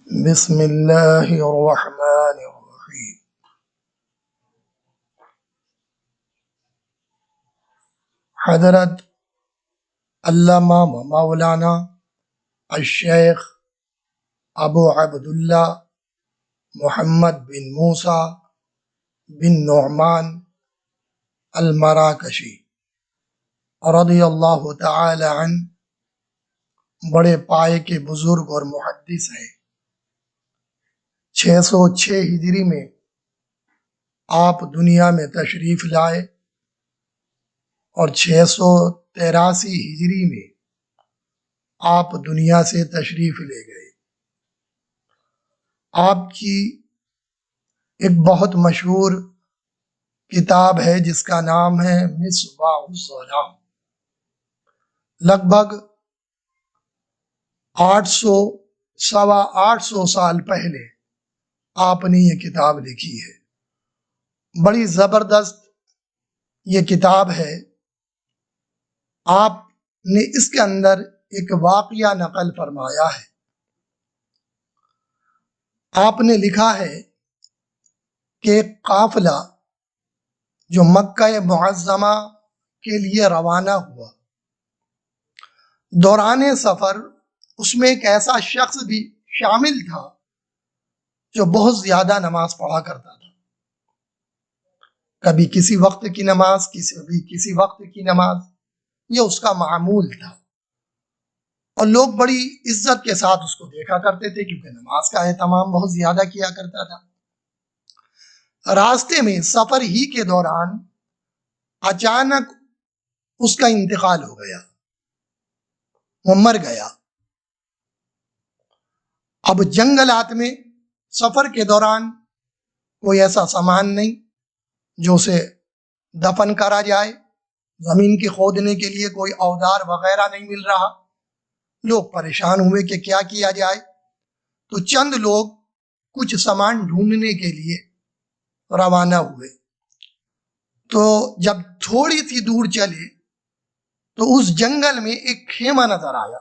بسم اللہ الرحمن الرحیم۔ حضرت علامہ مولانا الشیخ ابو عبداللہ محمد بن موسیٰ بن نعمان المراکشی رضی اللہ تعالی عنہ بڑے پائے کے بزرگ اور محدث ہیں۔ 606 ہجری میں آپ دنیا میں تشریف لائے اور 683 ہجری میں آپ دنیا سے تشریف لے گئے۔ آپ کی ایک بہت مشہور کتاب ہے جس کا نام ہے مصباح الظلام۔ لگ بھگ 800 سال پہلے آپ نے یہ کتاب لکھی ہے۔ بڑی زبردست یہ کتاب ہے۔ آپ نے اس کے اندر ایک واقعہ نقل فرمایا ہے۔ آپ نے لکھا ہے کہ ایک قافلہ جو مکہ معظمہ کے لیے روانہ ہوا، دوران سفر اس میں ایک ایسا شخص بھی شامل تھا جو بہت زیادہ نماز پڑھا کرتا تھا۔ کبھی کسی وقت کی نماز، کسی وقت کی نماز، یہ اس کا معمول تھا، اور لوگ بڑی عزت کے ساتھ اس کو دیکھا کرتے تھے کیونکہ نماز کا اہتمام بہت زیادہ کیا کرتا تھا۔ راستے میں سفر ہی کے دوران اچانک اس کا انتقال ہو گیا، وہ مر گیا۔ اب جنگلات میں سفر کے دوران کوئی ایسا سامان نہیں جو اسے دفن کرا جائے، زمین کی کھودنے کے لیے کوئی اوزار وغیرہ نہیں مل رہا۔ لوگ پریشان ہوئے کہ کیا کیا جائے، تو چند لوگ کچھ سامان ڈھونڈنے کے لیے روانہ ہوئے۔ تو جب تھوڑی سی دور چلے تو اس جنگل میں ایک خیمہ نظر آیا۔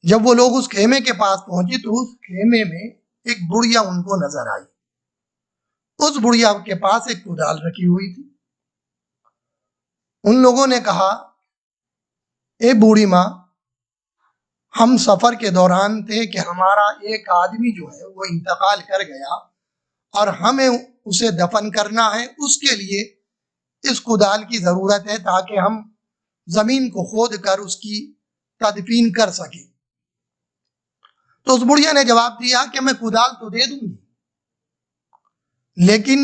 جب وہ لوگ اس خیمے کے پاس پہنچے تو اس خیمے میں ایک بڑھیا ان کو نظر آئی۔ اس بڑھیا کے پاس ایک کدال رکھی ہوئی تھی۔ ان لوگوں نے کہا، اے بوڑھی ماں، ہم سفر کے دوران تھے کہ ہمارا ایک آدمی جو ہے وہ انتقال کر گیا اور ہمیں اسے دفن کرنا ہے، اس کے لیے اس کدال کی ضرورت ہے تاکہ ہم زمین کو کھود کر اس کی تدفین کر سکیں۔ تو اس بڑھیا نے جواب دیا کہ میں کدال تو دے دوں گی، لیکن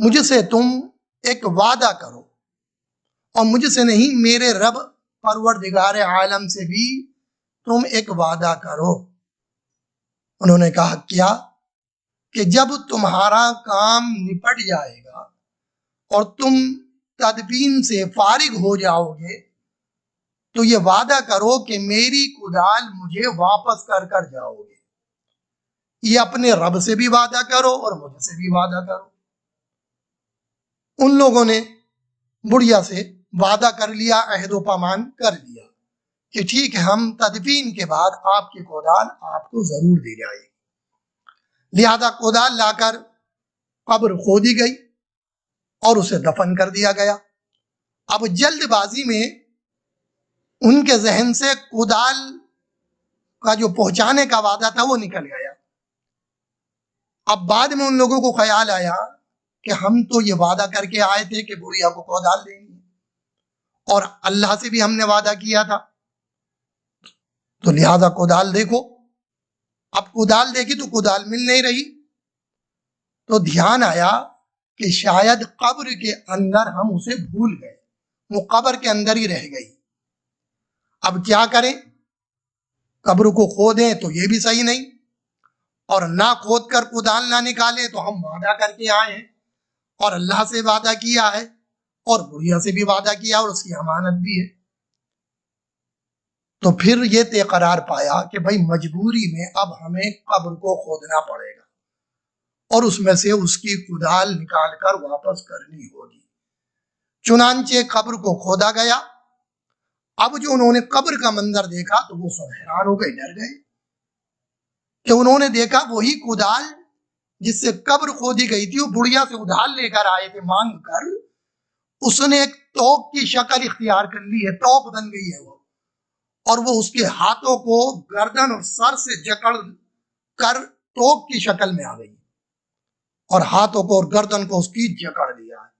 مجھ سے تم ایک وعدہ کرو، اور مجھ سے نہیں، میرے رب پروردگار عالم سے بھی تم ایک وعدہ کرو۔ انہوں نے کہا، کیا؟ کہ جب تمہارا کام نپٹ جائے گا اور تم تدفین سے فارغ ہو جاؤ گے تو یہ وعدہ کرو کہ میری کدال مجھے واپس کر جاؤ گے۔ یہ اپنے رب سے بھی وعدہ کرو اور مجھ سے بھی وعدہ کرو۔ ان لوگوں نے بڑھیا سے وعدہ کر لیا، عہد و پیمان کر لیا کہ ٹھیک ہے، ہم تدفین کے بعد آپ کی کدال آپ کو ضرور دی جائے گی۔ لہذا کدال لا کر قبر کھودی گئی اور اسے دفن کر دیا گیا۔ اب جلد بازی میں ان کے ذہن سے کدال کا جو پہنچانے کا وعدہ تھا وہ نکل گیا۔ اب بعد میں ان لوگوں کو خیال آیا کہ ہم تو یہ وعدہ کر کے آئے تھے کہ بڑھیا کو کدال دیں گے، اور اللہ سے بھی ہم نے وعدہ کیا تھا، تو لہذا کدال دیکھو۔ اب کدال دیکھی تو کدال مل نہیں رہی، تو دھیان آیا کہ شاید قبر کے اندر ہم اسے بھول گئے، وہ قبر کے اندر ہی رہ گئی۔ اب کیا کریں؟ قبر کو کھودیں تو یہ بھی صحیح نہیں، اور نہ کھود کر کدال نہ نکالیں تو ہم وعدہ کر کے آئے ہیں اور اللہ سے وعدہ کیا ہے اور بڑھیا سے بھی وعدہ کیا اور اس کی امانت بھی ہے۔ تو پھر یہ طے قرار پایا کہ بھائی مجبوری میں اب ہمیں قبر کو کھودنا پڑے گا اور اس میں سے اس کی کدال نکال کر واپس کرنی ہوگی۔ چنانچہ قبر کو کھودا گیا۔ اب جو انہوں نے قبر کا منظر دیکھا تو وہ سب حیران ہو گئے، ڈر گئے کہ انہوں نے دیکھا وہی کدال جس سے قبر کھودی گئی تھی وہ بڑھیا سے ادھار لے کر آئے تھے مانگ کر، اس نے ایک توق کی شکل اختیار کر لی ہے، توق بن گئی ہے وہ، اور وہ اس کے ہاتھوں کو گردن اور سر سے جکڑ کر توق کی شکل میں آ گئی، اور ہاتھوں کو اور گردن کو اس کی جکڑ لیا ہے،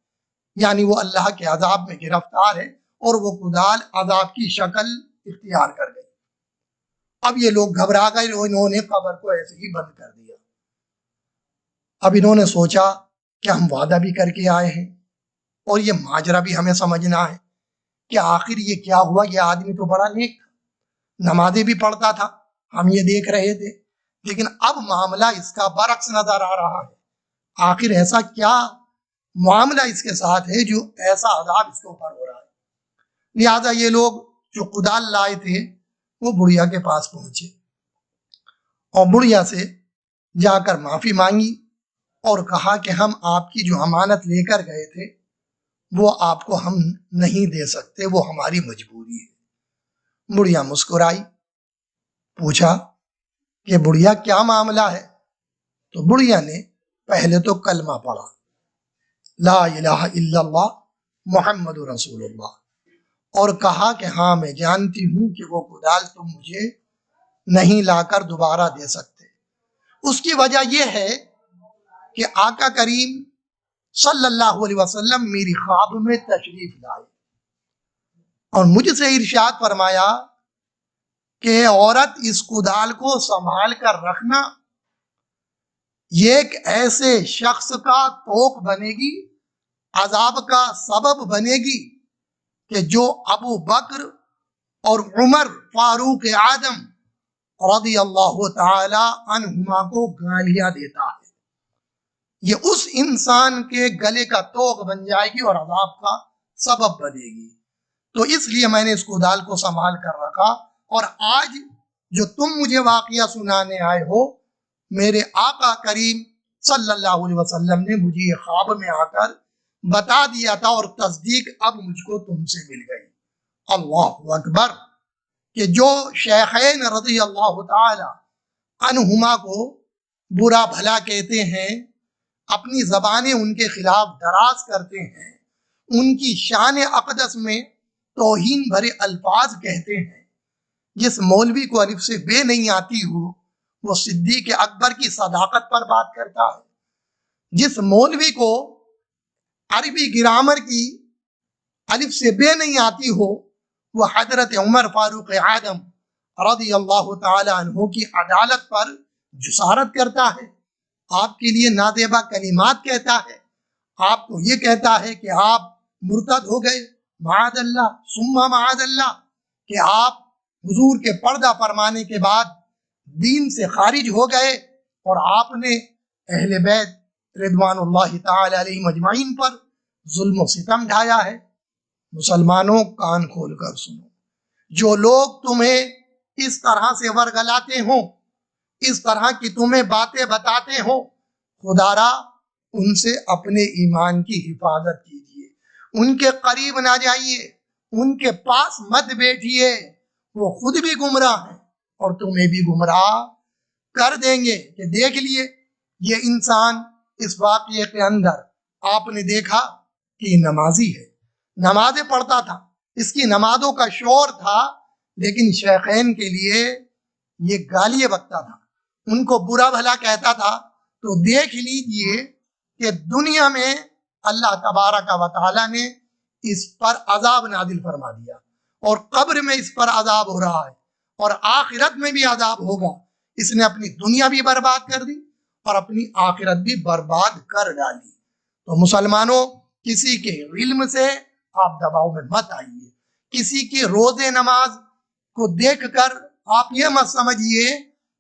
یعنی وہ اللہ کے عذاب میں گرفتار ہے اور وہ کدال عذاب کی شکل اختیار کر گئی۔ اب یہ لوگ گھبرا گئے، انہوں نے قبر کو ایسے ہی بند کر دیا۔ اب انہوں نے سوچا کہ ہم وعدہ بھی کر کے آئے ہیں اور یہ ماجرا بھی ہمیں سمجھنا ہے کہ آخر یہ کیا ہوا۔ یہ آدمی تو بڑا نیک تھا، نمازیں بھی پڑھتا تھا، ہم یہ دیکھ رہے تھے، لیکن اب معاملہ اس کا برعکس نظر آ رہا ہے۔ آخر ایسا کیا معاملہ اس کے ساتھ ہے جو ایسا عذاب اس کے اوپر ہو رہا ہے؟ لہذا یہ لوگ جو کدال لائے تھے وہ بڑھیا کے پاس پہنچے اور بڑھیا سے جا کر معافی مانگی اور کہا کہ ہم آپ کی جو امانت لے کر گئے تھے وہ آپ کو ہم نہیں دے سکتے، وہ ہماری مجبوری ہے۔ بڑھیا مسکرائی، پوچھا کہ بڑھیا کیا معاملہ ہے؟ تو بڑھیا نے پہلے تو کلمہ پڑھا، لا الہ الا اللہ محمد رسول اللہ، اور کہا کہ ہاں میں جانتی ہوں کہ وہ کدال تم مجھے نہیں لا کر دوبارہ دے سکتے۔ اس کی وجہ یہ ہے کہ آقا کریم صلی اللہ علیہ وسلم میری خواب میں تشریف لائے اور مجھ سے ارشاد فرمایا کہ عورت اس کدال کو سنبھال کر رکھنا، یہ ایک ایسے شخص کا توق بنے گی، عذاب کا سبب بنے گی کہ جو ابو بکر اور عمر فاروق اعظم رضی اللہ تعالی عنہما کو گالیاں دیتا ہے، یہ اس انسان کے گلے کا توق بن جائے گی اور عذاب کا سبب بنے گی۔ تو اس لیے میں نے اس کدال کو سنبھال کر رکھا، اور آج جو تم مجھے واقعہ سنانے آئے ہو، میرے آقا کریم صلی اللہ علیہ وسلم نے مجھے یہ خواب میں آ کر بتا دیا تھا، اور تصدیق اب مجھ کو تم سے مل گئی۔ اللہ اکبر! کہ جو شیخین رضی اللہ تعالی عنہما کو برا بھلا کہتے ہیں، اپنی زبانیں ان کے خلاف دراز کرتے ہیں، ان کی شان اقدس میں توہین بھرے الفاظ کہتے ہیں، جس مولوی کو الف سے بے نہیں آتی ہو وہ صدیق اکبر کی صداقت پر بات کرتا ہے، جس مولوی کو عربی گرامر کی الف سے بے نہیں آتی ہو وہ حضرت عمر فاروق اعظم رضی اللہ تعالی عنہ کی عدالت پر جسارت کرتا ہے، آپ کے لیے نازیبا کلمات کہتا ہے، آپ کو یہ کہتا ہے کہ آپ مرتد ہو گئے، معاذ اللہ ثم معاذ اللہ، کہ آپ حضور کے پردہ فرمانے کے بعد دین سے خارج ہو گئے، اور آپ نے اہل بیت رضوان اللہ تعالی علیہ مجمعین پر ظلم و ستم ڈھایا ہے۔ مسلمانوں کان کھول کر سنو، جو لوگ تمہیں اس طرح سے ورگلاتے ہوں، اس طرح کی تمہیں باتیں بتاتے ہوں، خدا را ان سے اپنے ایمان کی حفاظت کیجیے، ان کے قریب نہ جائیے، ان کے پاس مت بیٹھیے، وہ خود بھی گمراہ ہیں اور تمہیں بھی گمراہ کر دیں گے۔ کہ دیکھ لیے یہ انسان اس واقعے کے اندر آپ نے دیکھا کہ یہ نمازی ہے، نمازیں پڑھتا تھا، اس کی نمازوں کا شور تھا، لیکن شیخین کے لیے یہ گالیاں بکتا تھا، ان کو برا بھلا کہتا تھا۔ تو دیکھ لیجئے کہ دنیا میں اللہ تبارک و تعالی نے اس پر عذاب نازل فرما دیا، اور قبر میں اس پر عذاب ہو رہا ہے، اور آخرت میں بھی عذاب ہوگا۔ اس نے اپنی دنیا بھی برباد کر دی اور اپنی آخرت بھی برباد کر ڈالی۔ تو مسلمانوں، کسی کے علم سے آپ دباؤ میں مت آئیے، کسی کی روزے نماز کو دیکھ کر آپ یہ مت سمجھیے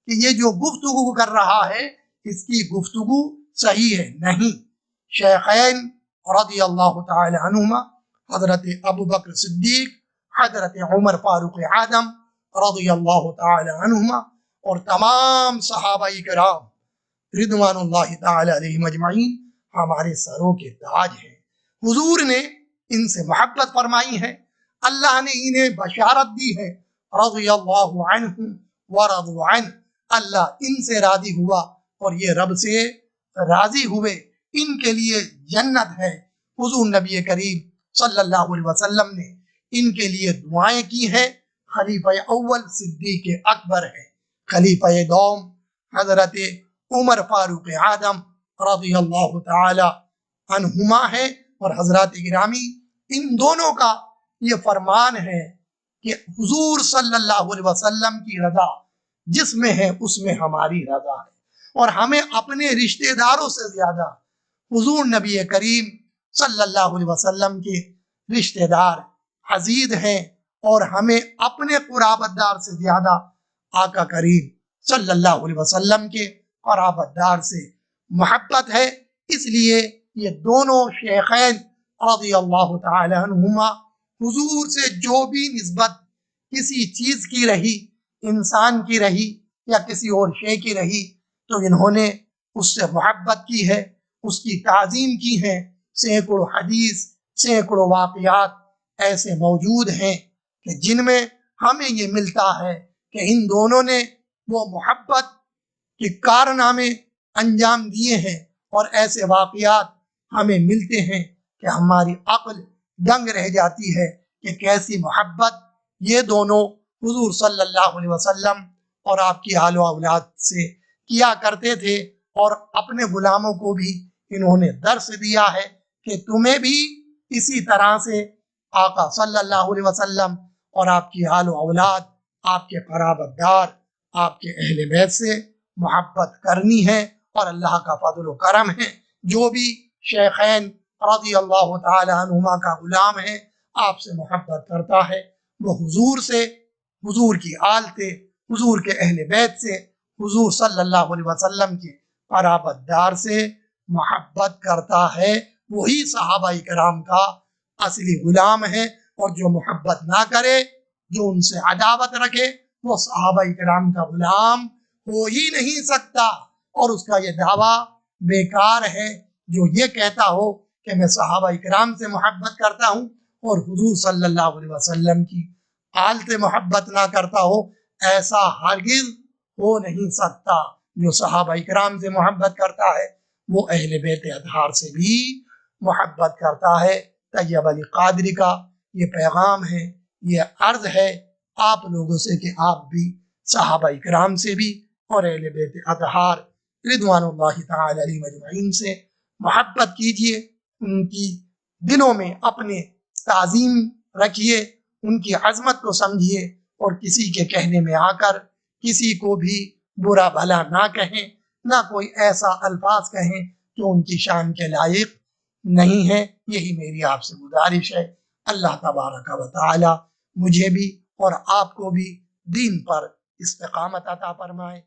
کہ یہ جو گفتگو کر رہا ہے اس کی گفتگو صحیح ہے، نہیں۔ شیخین رضی اللہ تعالی عنہما، حضرت ابو بکر صدیق، حضرت عمر فاروق اعظم رضی اللہ تعالی عنہما، اور تمام صحابہ کرام رضوان اللہ تعالی علیہ مجمعین ہمارے سروں کے تاج ہیں۔ حضور نے ان سے محبت فرمائی ہے، اللہ نے انہیں بشارت دی ہے، رضی اللہ عنہ ورضوا عنہ، اللہ ان سے راضی ہوا اور یہ رب سے راضی ہوئے، ان کے لیے جنت ہے۔ حضور نبی کریم صلی اللہ علیہ وسلم نے ان کے لیے دعائیں کی ہیں۔ خلیفہ اول صدیق اکبر ہے، خلیفہ دوم حضرت عمر فاروق اعظم رضی اللہ تعالی عنہما ہے، اور حضرات گرامی ان دونوں کا یہ فرمان ہے کہ حضور صلی اللہ علیہ وسلم کی رضا جس میں ہے اس میں ہماری رضا ہے، اور ہمیں اپنے رشتہ داروں سے زیادہ حضور نبی کریم صلی اللہ علیہ وسلم کے رشتہ دار عزیز ہیں، اور ہمیں اپنے قرابت دار سے زیادہ آقا کریم صلی اللہ علیہ وسلم کے قرابت دار سے محبت ہے۔ اس لیے یہ دونوں شیخین رضی اللہ تعالی عنہما حضور سے جو بھی نسبت کسی چیز کی رہی، انسان کی رہی یا کسی اور شے کی رہی، تو انہوں نے اس سے محبت کی ہے، اس کی تعظیم کی ہے۔ سینکڑوں حدیث، سینکڑوں واقعات ایسے موجود ہیں کہ جن میں ہمیں یہ ملتا ہے کہ ان دونوں نے وہ محبت کے کارنامے انجام دیے ہیں، اور ایسے واقعات ہمیں ملتے ہیں کہ ہماری عقل دنگ رہ جاتی ہے کہ کیسی محبت یہ دونوں حضور صلی اللہ علیہ وسلم اور آپ کی آل و اولاد سے کیا کرتے تھے، اور اپنے غلاموں کو بھی انہوں نے درس دیا ہے کہ تمہیں بھی اسی طرح سے آقا صلی اللہ علیہ وسلم اور آپ کی آل و اولاد، آپ کے قرابت دار، آپ کے اہل بیت سے محبت کرنی ہے۔ اور اللہ کا فضل و کرم ہے، جو بھی شیخین رضی اللہ تعالی عنہما کا غلام ہے، آپ سے محبت کرتا ہے، وہ حضور سے، حضور کی آل سے، حضور کے اہل بیت سے، حضور صلی اللہ علیہ وسلم کے قرابت دار سے محبت کرتا ہے، وہی صحابہ کرام کا اصلی غلام ہے۔ اور جو محبت نہ کرے، جو ان سے عداوت رکھے، وہ صحابہ کرام کا غلام ہو ہی نہیں سکتا، اور اس کا یہ دعویٰ بیکار ہے۔ جو یہ کہتا ہو کہ میں صحابہ کرام سے محبت کرتا ہوں اور حضور صلی اللہ علیہ وسلم کی آل سے محبت نہ کرتا ہو، ایسا ہرگز ہو نہیں سکتا۔ جو صحابہ کرام سے محبت کرتا ہے وہ اہل بیت اطہار سے بھی محبت کرتا ہے۔ طیب علی قادری کا یہ پیغام ہے، یہ عرض ہے آپ لوگوں سے کہ آپ بھی صحابہ کرام سے بھی اور اہل بیت اطہار رضوان اللہ تعالی علیہم اجمعین سے محبت کیجئے، ان کی دلوں میں اپنے تعظیم رکھیے، ان کی عظمت کو سمجھیے، اور کسی کے کہنے میں آ کر کسی کو بھی برا بھلا نہ کہیں، نہ کوئی ایسا الفاظ کہیں جو ان کی شان کے لائق نہیں ہے۔ یہی میری آپ سے گزارش ہے۔ اللہ تبارک و تعالی مجھے بھی اور آپ کو بھی دین پر استقامت عطا فرمائے۔